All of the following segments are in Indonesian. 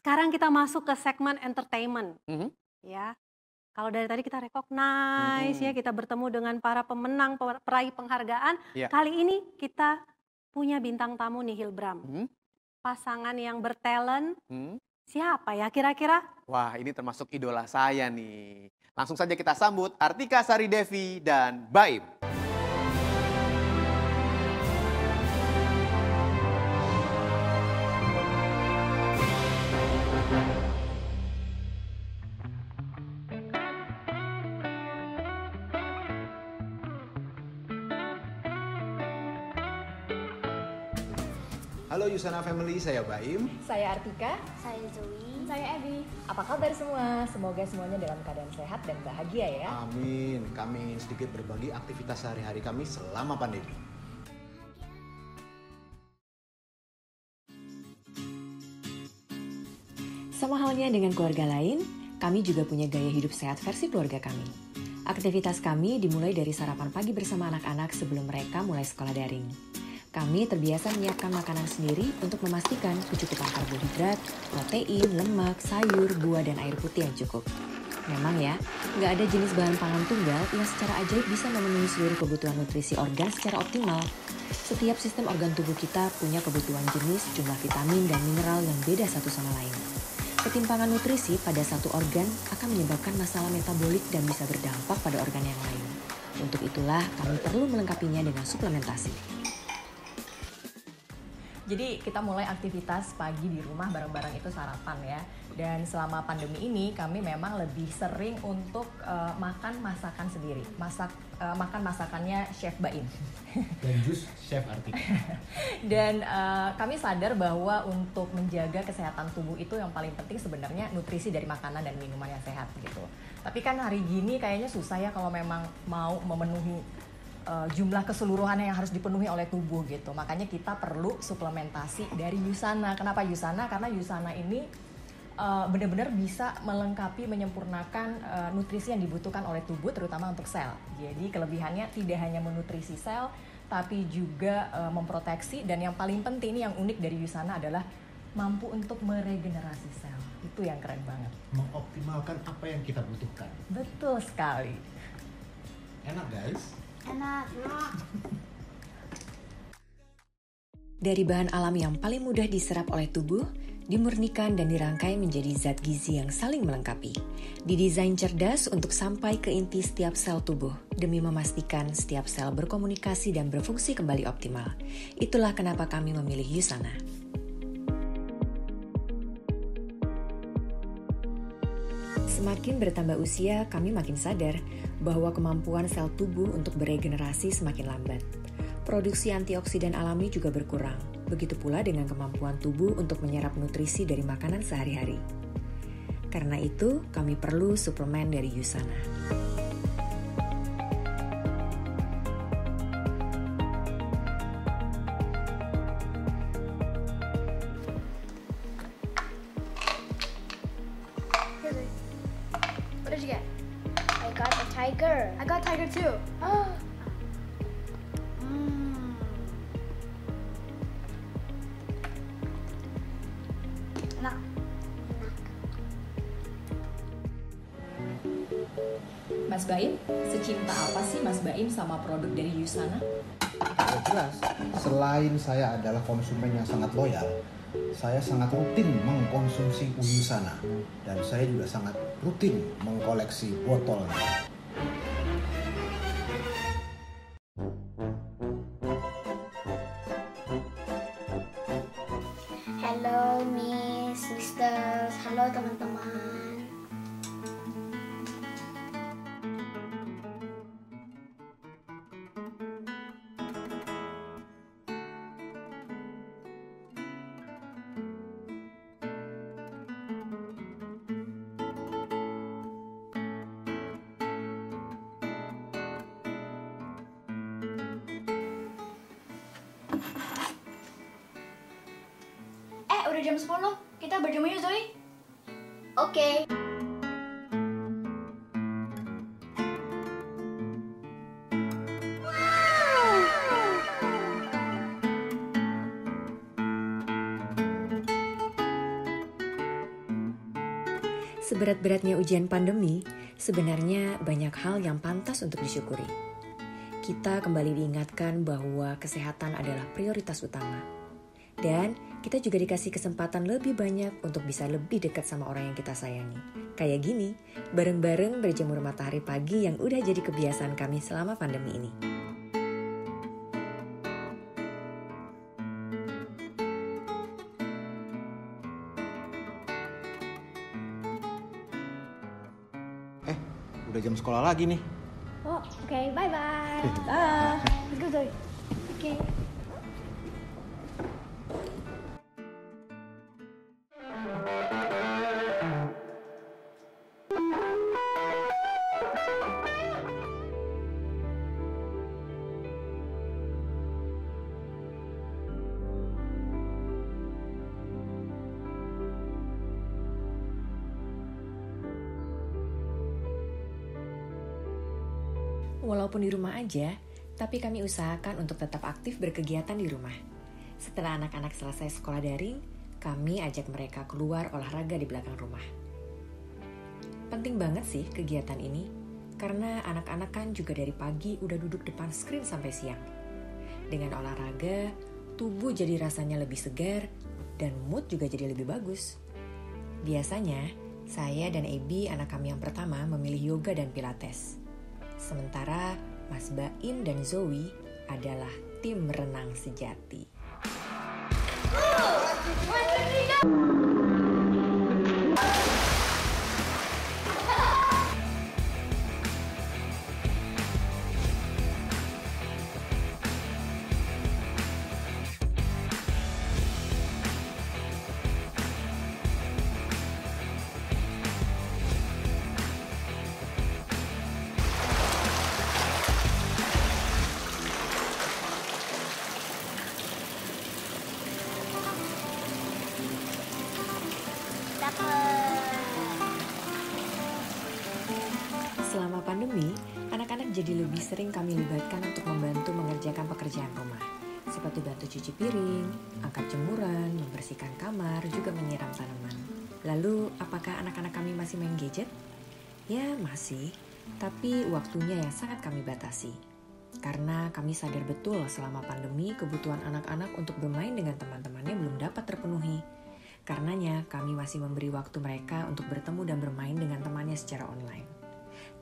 Sekarang kita masuk ke segmen entertainment, Mhm. ya. Kalau dari tadi kita recognize ya, Mhm. kita bertemu dengan para pemenang, peraih penghargaan. Iya. Kali ini kita punya bintang tamu nih Hilbram. Mhm. Pasangan yang bertalent, Mhm. siapa ya kira-kira? Wah, ini termasuk idola saya nih. Langsung saja kita sambut Artika Sari Devi dan Baim. Halo Yusana Family, saya Baim. Saya Artika. Saya Zoe. Saya Ebi. Apa kabar semua? Semoga semuanya dalam keadaan sehat dan bahagia ya. Amin. Kami ingin sedikit berbagi aktivitas sehari-hari kami selama pandemi. Sama halnya dengan keluarga lain, kami juga punya gaya hidup sehat versi keluarga kami. Aktivitas kami dimulai dari sarapan pagi bersama anak-anak sebelum mereka mulai sekolah daring. Kami terbiasa menyiapkan makanan sendiri untuk memastikan kecukupan karbohidrat, protein, lemak, sayur, buah, dan air putih yang cukup. Memang ya, nggak ada jenis bahan pangan tunggal yang secara ajaib bisa memenuhi seluruh kebutuhan nutrisi organ secara optimal. Setiap sistem organ tubuh kita punya kebutuhan jenis, jumlah vitamin, dan mineral yang beda satu sama lain. Ketimpangan nutrisi pada satu organ akan menyebabkan masalah metabolik dan bisa berdampak pada organ yang lain. Untuk itulah kami perlu melengkapinya dengan suplementasi. Jadi kita mulai aktivitas pagi di rumah bareng-bareng itu sarapan ya. Dan selama pandemi ini kami memang lebih sering untuk makan masakan sendiri. Makan masakannya Chef Baim. Dan jus Chef Artika. Dan kami sadar bahwa untuk menjaga kesehatan tubuh itu yang paling penting sebenarnya nutrisi dari makanan dan minuman yang sehat gitu. Tapi kan hari gini kayaknya susah ya kalau memang mau memenuhi jumlah keseluruhan yang harus dipenuhi oleh tubuh gitu. Makanya kita perlu suplementasi dari Yusana. Kenapa Yusana? Karena Yusana ini benar-benar bisa melengkapi, menyempurnakan nutrisi yang dibutuhkan oleh tubuh terutama untuk sel. Jadi kelebihannya tidak hanya menutrisi sel tapi juga memproteksi, dan yang paling penting ini yang unik dari Yusana adalah mampu untuk meregenerasi sel. Itu yang keren banget. Mengoptimalkan apa yang kita butuhkan. Betul sekali. Enak guys. Enak. Dari bahan alami yang paling mudah diserap oleh tubuh, dimurnikan dan dirangkai menjadi zat gizi yang saling melengkapi. Didesain cerdas untuk sampai ke inti setiap sel tubuh, demi memastikan setiap sel berkomunikasi dan berfungsi kembali optimal. Itulah kenapa kami memilih Yusana. Semakin bertambah usia, kami makin sadar bahwa kemampuan sel tubuh untuk beregenerasi semakin lambat. Produksi antioksidan alami juga berkurang, begitu pula dengan kemampuan tubuh untuk menyerap nutrisi dari makanan sehari-hari. Karena itu, kami perlu suplemen dari Yusana. What did you get? I got a tiger. I got tiger too. Oh. Enak. Mas Baim, secinta apa sih Mas Baim sama produk dari Yusana? Ya jelas, selain saya adalah konsumen yang sangat loyal, saya sangat rutin mengkonsumsi Yusana. Dan saya juga sangat rutin mengkoleksi botolnya. Halo Miss, Sisters, halo teman-teman. Udah jam 10, kita berjemur yuk Zoe. Oke. Seberat-beratnya ujian pandemi, sebenarnya banyak hal yang pantas untuk disyukuri. Kita kembali diingatkan bahwa kesehatan adalah prioritas utama. Dan kita juga dikasih kesempatan lebih banyak untuk bisa lebih dekat sama orang yang kita sayangi. Kayak gini, bareng-bareng berjemur matahari pagi yang udah jadi kebiasaan kami selama pandemi ini. Udah jam sekolah lagi nih. Oh, oke, bye-bye. Let's go, Zoe. Oke. Walaupun di rumah aja, tapi kami usahakan untuk tetap aktif berkegiatan di rumah. Setelah anak-anak selesai sekolah daring, kami ajak mereka keluar olahraga di belakang rumah. Penting banget sih kegiatan ini, karena anak-anak kan juga dari pagi udah duduk depan screen sampai siang. Dengan olahraga, tubuh jadi rasanya lebih segar, dan mood juga jadi lebih bagus. Biasanya, saya dan Ebi, anak kami yang pertama, memilih yoga dan pilates. Sementara Mas Baim dan Zoe adalah tim renang sejati. Selama pandemi, anak-anak jadi lebih sering kami libatkan untuk membantu mengerjakan pekerjaan rumah. Seperti bantu cuci piring, angkat jemuran, membersihkan kamar, juga menyiram tanaman. Lalu, apakah anak-anak kami masih main gadget? Ya, masih. Tapi waktunya yang sangat kami batasi. Karena kami sadar betul selama pandemi kebutuhan anak-anak untuk bermain dengan teman-temannya belum dapat terpenuhi. Karenanya, kami masih memberi waktu mereka untuk bertemu dan bermain dengan temannya secara online.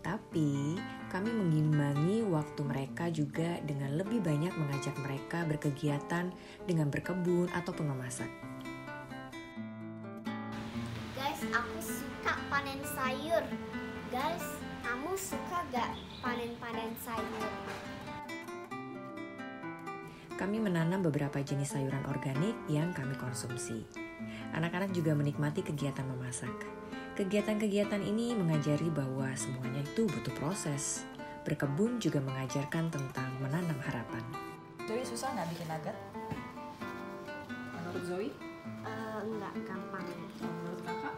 Tapi, kami mengimbangi waktu mereka juga dengan lebih banyak mengajak mereka berkegiatan dengan berkebun ataupun memasak. Guys, aku suka panen sayur. Guys, kamu suka gak panen-panen sayur? Kami menanam beberapa jenis sayuran organik yang kami konsumsi. Anak-anak juga menikmati kegiatan memasak. Kegiatan-kegiatan ini mengajari bahwa semuanya itu butuh proses. Berkebun juga mengajarkan tentang menanam harapan. Zoe susah nggak bikin nugget? Menurut Zoe? Enggak, gampang. Menurut kakak?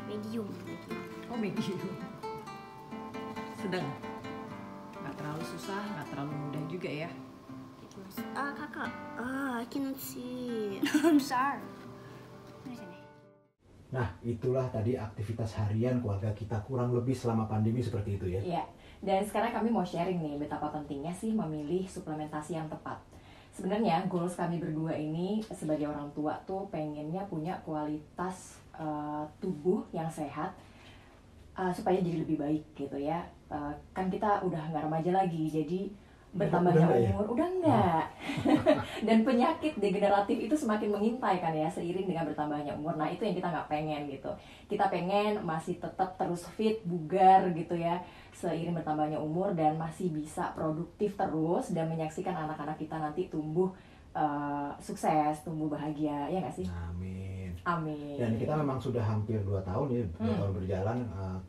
Medium. Oh, medium. Sedang? Nggak terlalu susah, nggak terlalu mudah juga ya? Kakak. I cannot see. I'm sorry. Nah, itulah tadi aktivitas harian keluarga kita kurang lebih selama pandemi seperti itu ya. Iya, dan sekarang kami mau sharing nih betapa pentingnya sih memilih suplementasi yang tepat. Sebenarnya goals kami berdua ini sebagai orang tua tuh pengennya punya kualitas tubuh yang sehat supaya jadi lebih baik gitu ya. Kan kita udah nggak remaja lagi, jadi bertambahnya umur udah enggak. Dan penyakit degeneratif itu semakin mengintai kan ya seiring dengan bertambahnya umur. Nah, itu yang kita nggak pengen gitu. Kita pengen masih tetap terus fit, bugar gitu ya seiring bertambahnya umur dan masih bisa produktif terus dan menyaksikan anak-anak kita nanti tumbuh sukses, tumbuh bahagia, ya nggak sih? Amin. Amin. Dan kita memang sudah hampir 2 tahun ya, 2 tahun berjalan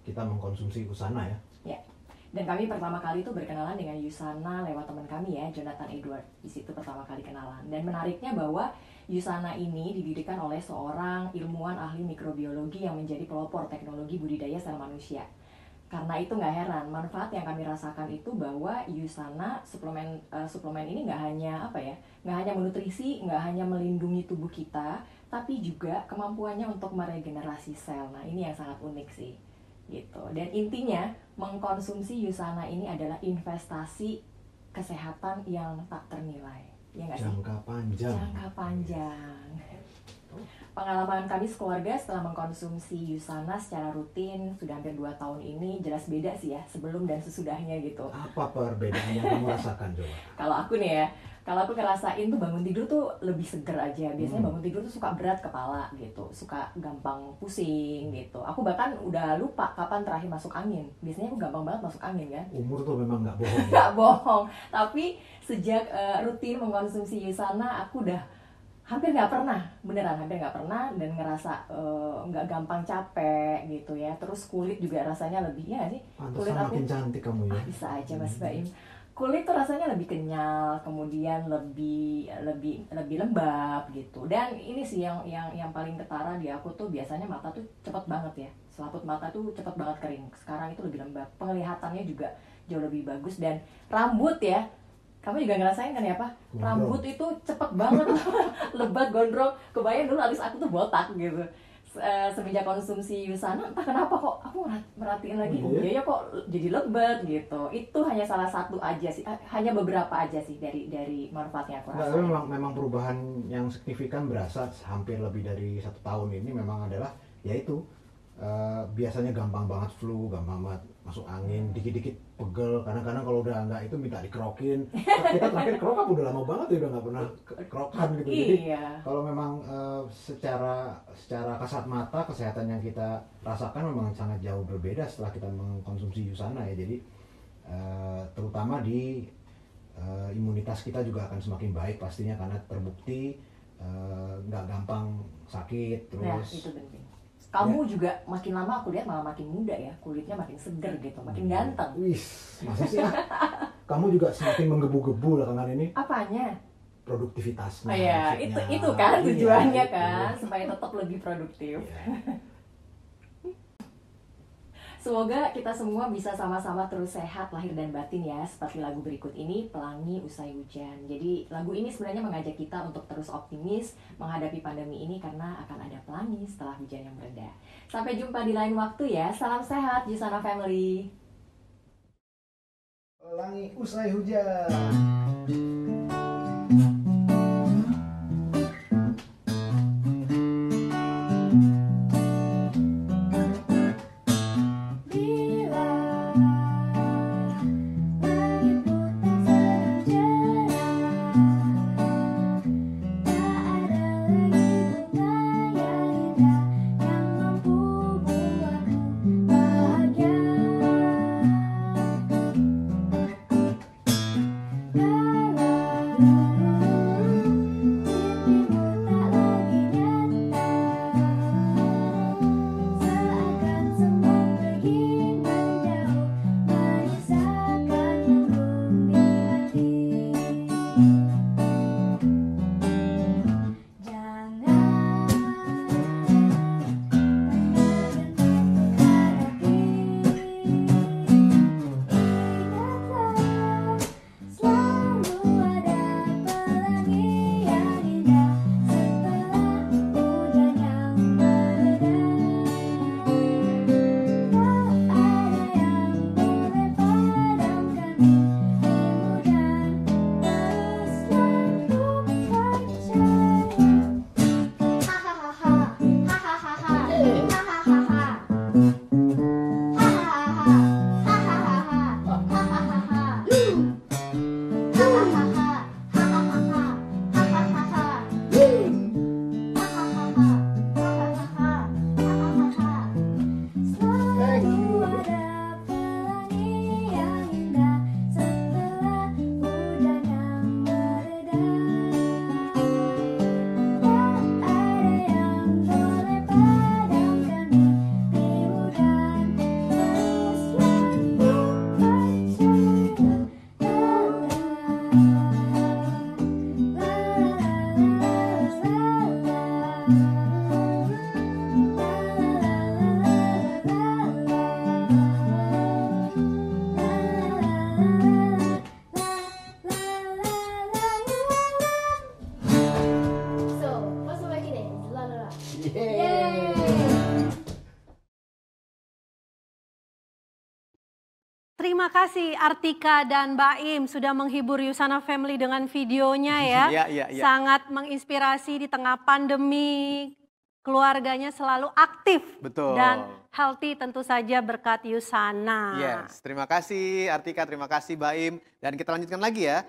kita mengkonsumsi Usana ya. Ya. Dan kami pertama kali itu berkenalan dengan Usana lewat teman kami ya, Jonathan Edward. Di situ pertama kali kenalan. Dan menariknya bahwa Usana ini didirikan oleh seorang ilmuwan ahli mikrobiologi yang menjadi pelopor teknologi budidaya sel manusia. Karena itu nggak heran, manfaat yang kami rasakan itu bahwa Usana suplemen ini nggak hanya nggak hanya menutrisi, nggak hanya melindungi tubuh kita tapi juga kemampuannya untuk meregenerasi sel. Nah, ini yang sangat unik sih. Gitu. Dan intinya mengkonsumsi Yusana ini adalah investasi kesehatan yang tak ternilai. Ya nggak sih? Jangka panjang. Jangka panjang. Pengalaman kami sekeluarga setelah mengkonsumsi Yusana secara rutin sudah hampir 2 tahun ini jelas beda sih ya, sebelum dan sesudahnya gitu. Apa perbedaan yang kamu rasakan coba? Kalau aku nih ya, kalau aku ngerasain tuh bangun tidur tuh lebih seger aja. Biasanya bangun tidur tuh suka berat kepala gitu, suka gampang pusing gitu. Aku bahkan udah lupa kapan terakhir masuk angin. Biasanya aku gampang banget masuk angin kan. Umur tuh memang nggak bohong. Ya? Nggak bohong. Tapi sejak rutin mengkonsumsi Yusana, aku udah hampir nggak pernah, beneran hampir nggak pernah, dan ngerasa nggak gampang capek gitu ya. Terus kulit juga rasanya lebih, ya nggak sih? Kulit Pantesan aku makin cantik kamu ya. bisa aja Mas Baim. Kulit tuh rasanya lebih kenyal, kemudian lebih lembab gitu. Dan ini sih yang paling ketara di aku tuh, biasanya mata tuh cepet banget ya. Selaput mata tuh cepet banget kering. Sekarang itu lebih lembab. Penglihatannya juga jauh lebih bagus, dan rambut ya. Kamu juga ngerasain kan ya, Pak? Rambut itu cepet banget lebat, gondrong. Kebayang dulu abis aku tuh botak gitu. Semenjak konsumsi Yusana, entah kenapa kok aku merhatiin lagi, oh iya ya kok jadi lebat gitu. Itu hanya salah satu aja sih, hanya beberapa aja sih dari manfaatnya aku Nggak, rasain. memang perubahan yang signifikan berasa hampir lebih dari 1 tahun ini memang adalah yaitu biasanya gampang banget flu, gampang banget masuk angin, dikit-dikit pegel. Kadang-kadang kalau udah nggak itu minta dikerokin. Kita terakhir kerok udah lama banget ya, udah nggak pernah kerokan gitu. Jadi Iya. kalau memang secara kasat mata kesehatan yang kita rasakan memang sangat jauh berbeda setelah kita mengkonsumsi Yusana ya. Jadi terutama di imunitas kita juga akan semakin baik pastinya, karena terbukti nggak gampang sakit Nah, terus. itu penting. Kamu juga makin lama aku lihat malah makin muda ya, kulitnya makin seger gitu, makin ganteng. Wih, masa sih? Kamu juga semakin menggebu-gebu belakangan ini. Apanya? Produktivitasnya. Oh ya, maksudnya. itu kan tujuannya Iya, kan, itu. supaya tetap lebih produktif. Iya. Semoga kita semua bisa sama-sama terus sehat lahir dan batin ya, seperti lagu berikut ini, Pelangi Usai Hujan. Jadi lagu ini sebenarnya mengajak kita untuk terus optimis menghadapi pandemi ini, karena akan ada pelangi setelah hujan yang mereda. Sampai jumpa di lain waktu ya. Salam sehat Yusana Family. Pelangi Usai Hujan. Bila langit buta sedang cerah, tak ada lagi bunga yang indah yang mampu buatku bahagia. Kalau Terima kasih Artika dan Mbak Im sudah menghibur Yusana Family dengan videonya ya. Iya. Sangat menginspirasi di tengah pandemi. Keluarganya selalu aktif Betul. dan healthy tentu saja berkat Yusana. Yes, terima kasih Artika, terima kasih Mbak Im. Dan kita lanjutkan lagi ya.